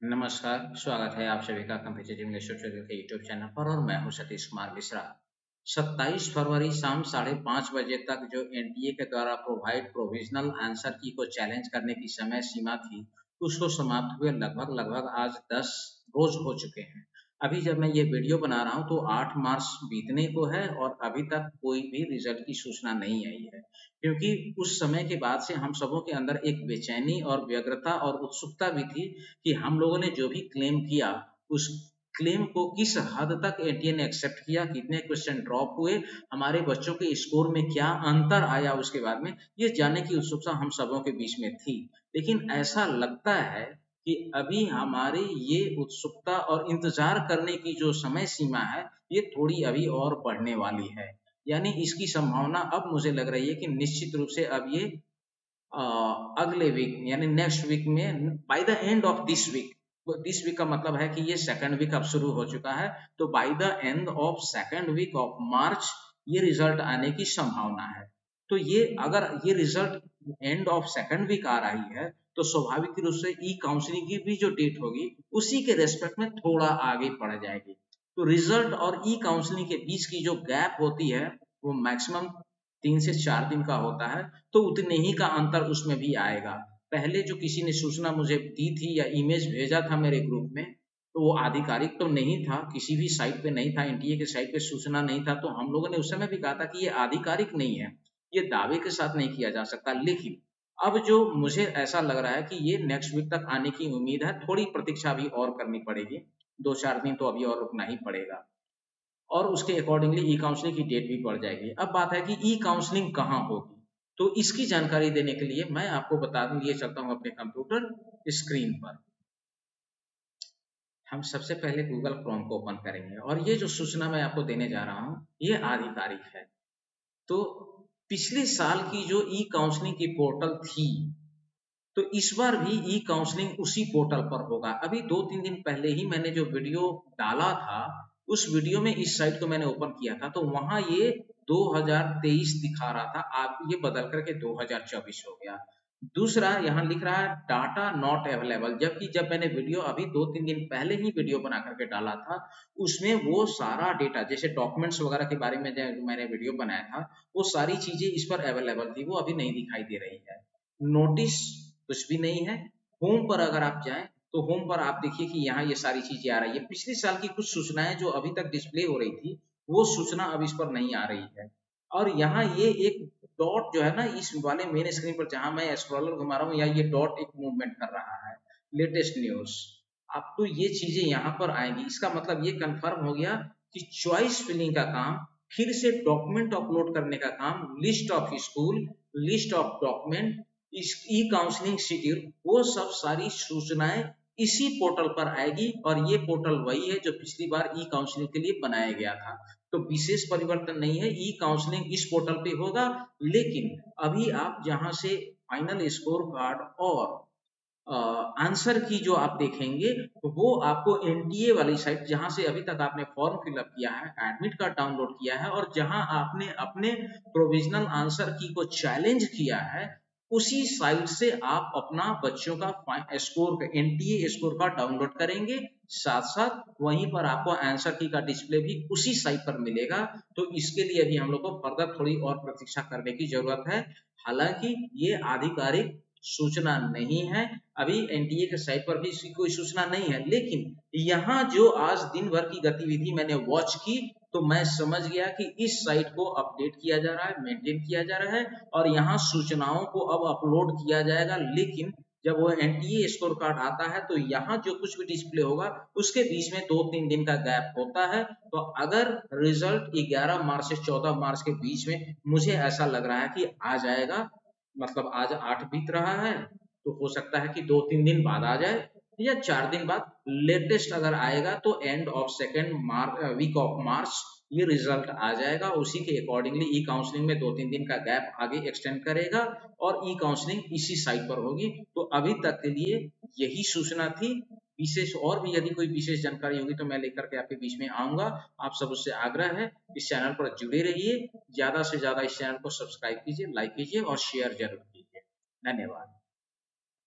नमस्कार, स्वागत है आप सभी का कॉम्पिटिटिव इंग्लिश ट्यूटोरियल के यूट्यूब चैनल पर और मैं हूं सतीश कुमार मिश्रा। 27 फरवरी शाम 5:30 बजे तक जो एनटीए के द्वारा प्रोविजनल आंसर की को चैलेंज करने की समय सीमा थी, उसको समाप्त हुए लगभग आज 10 रोज हो चुके हैं। अभी जब मैं ये वीडियो बना रहा हूँ तो 8 मार्च बीतने को है और अभी तक कोई भी रिजल्ट की सूचना नहीं आई है, क्योंकि उस समय के बाद से हम सबों के अंदर एक बेचैनी और व्यग्रता और उत्सुकता भी थी कि हम लोगों ने जो भी क्लेम किया उस क्लेम को किस हद तक एनटीए ने एक्सेप्ट किया, कितने क्वेश्चन ड्रॉप हुए, हमारे बच्चों के स्कोर में क्या अंतर आया उसके बाद में, ये जानने की उत्सुकता हम सबों के बीच में थी। लेकिन ऐसा लगता है कि अभी हमारी ये उत्सुकता और इंतजार करने की जो समय सीमा है ये थोड़ी अभी और बढ़ने वाली है। यानी इसकी संभावना अब मुझे लग रही है कि निश्चित रूप से अब ये अगले वीक यानी नेक्स्ट वीक में by the end of this week का मतलब है कि ये सेकंड वीक अब शुरू हो चुका है, तो by the end of second week of March ये रिजल्ट आने की संभावना है। तो ये अगर ये result end of second week आ रही है तो स्वाभाविक रूप से ई काउंसलिंग की भी जो डेट होगी उसी के रेस्पेक्ट में थोड़ा आगे बढ़ जाएगी। तो रिजल्ट और ई काउंसलिंग के बीच की जो गैप होती है वो मैक्सिमम 3 से 4 दिन का होता है, तो उतने ही का अंतर उसमें भी आएगा। पहले जो किसी ने सूचना मुझे दी थी या इमेज भेजा था मेरे ग्रुप में, तो वो आधिकारिक तो नहीं था, किसी भी साइट पे नहीं था, एनटीए के साइट पे सूचना नहीं था, तो हम लोगों ने उस समय भी कहा था कि ये आधिकारिक नहीं है, ये दावे के साथ नहीं किया जा सकता। लेकिन अब जो मुझे ऐसा लग रहा है कि ये नेक्स्ट वीक तक आने की उम्मीद है, थोड़ी प्रतीक्षा भी और करनी पड़ेगी, 2-4 दिन तो अभी और रुकना ही पड़ेगा और उसके अकॉर्डिंगली ई काउंसलिंग की डेट भी बढ़ जाएगी। अब बात है कि ई काउंसलिंग कहाँ होगी, तो इसकी जानकारी देने के लिए मैं आपको बता दूं, ये चलता हूँ अपने कंप्यूटर स्क्रीन पर। हम सबसे पहले गूगल क्रोम को ओपन करेंगे और ये जो सूचना मैं आपको देने जा रहा हूँ ये आधिकारिक है। तो पिछले साल की जो ई काउंसलिंग की पोर्टल थी, तो इस बार भी ई काउंसलिंग उसी पोर्टल पर होगा। अभी 2-3 दिन पहले ही मैंने जो वीडियो डाला था, उस वीडियो में इस साइट को मैंने ओपन किया था, तो वहां ये 2023 दिखा रहा था, आप ये बदल करके 2024 हो गया। दूसरा यहाँ लिख रहा है डाटा नॉट अवेलेबल, जबकि जब मैंने वीडियो अभी 2-3 दिन पहले ही वीडियो बना करके डाला था, उसमें वो सारा डेटा जैसे डॉक्यूमेंट्स वगैरह के बारे में जो मैंने वीडियो बनाया था, वो सारी चीजें इस पर अवेलेबल थी, वो अभी नहीं दिखाई दे रही है। नोटिस कुछ भी नहीं है। होम पर अगर आप जाएं तो होम पर आप देखिए कि यहाँ ये सारी चीजें आ रही है। पिछले साल की कुछ सूचनाएं जो अभी तक डिस्प्ले हो रही थी वो सूचना अब इस पर नहीं आ रही है। और यहाँ ये एक डॉट जो है ना इस वाले मेन स्क्रीन पर, जहां मैं स्क्रॉलर घुमा रहा हूँ, या ये डॉट एक मूवमेंट कर रहा है, लेटेस्ट न्यूज। अब तो ये चीजें यहाँ पर आएंगी, इसका मतलब ये कंफर्म हो गया कि चॉइस फिलिंग का काम, फिर से डॉक्यूमेंट अपलोड करने का काम, list of school, list of document, इस ई काउंसलिंग शेड्यूल, वो सब सारी सूचनाएं इसी पोर्टल पर आएगी। और ये पोर्टल वही है जो पिछली बार ई काउंसलिंग के लिए बनाया गया था, तो विशेष परिवर्तन नहीं है। ई काउंसलिंग इस पोर्टल पे होगा, लेकिन अभी आप जहां से फाइनल स्कोर कार्ड और आंसर की जो आप देखेंगे, तो वो आपको एनटीए वाली साइट, जहां से अभी तक आपने फॉर्म फिलअप किया है, एडमिट कार्ड डाउनलोड किया है और जहां आपने अपने प्रोविजनल आंसर की को चैलेंज किया है, उसी साइट से आप अपना बच्चों का स्कोर एनटीए स्कोर का डाउनलोड करेंगे। साथ साथ वहीं पर आपको आंसर की का डिस्प्ले भी उसी साइट पर मिलेगा। तो इसके लिए भी हम लोग को फर्दर थोड़ी और प्रतीक्षा करने की जरूरत है। हालांकि ये आधिकारिक सूचना नहीं है, अभी एनटीए के साइट पर भी इसकी कोई सूचना नहीं है, लेकिन यहाँ जो आज दिन भर की गतिविधि मैंने वॉच की, तो मैं समझ गया कि इस साइट को अपडेट किया जा रहा है, मेंटेन किया जा रहा है और यहाँ सूचनाओं को अब अपलोड किया जाएगा। लेकिन जब वो एनटीए स्कोर कार्ड आता है तो यहाँ जो कुछ भी डिस्प्ले होगा उसके बीच में 2-3 दिन का गैप होता है। तो अगर रिजल्ट 11 मार्च से 14 मार्च के बीच में, मुझे ऐसा लग रहा है कि आ जाएगा, मतलब आज 8 बीत रहा है, तो हो सकता है कि 2-3 दिन बाद आ जाए या 4 दिन बाद लेटेस्ट अगर आएगा तो end of second week of March ये रिजल्ट आ जाएगा। उसी के अकॉर्डिंगली ई काउंसलिंग में 2-3 दिन का गैप आगे एक्सटेंड करेगा और ई काउंसलिंग इसी साइट पर होगी। तो अभी तक के लिए यही सूचना थी। विशेष और भी यदि कोई विशेष जानकारी होगी तो मैं लेकर के आपके बीच में आऊंगा। आप सब उससे आग्रह है इस चैनल पर जुड़े रहिए, ज्यादा से ज्यादा इस चैनल को सब्सक्राइब कीजिए, लाइक कीजिए और शेयर जरूर कीजिए। धन्यवाद।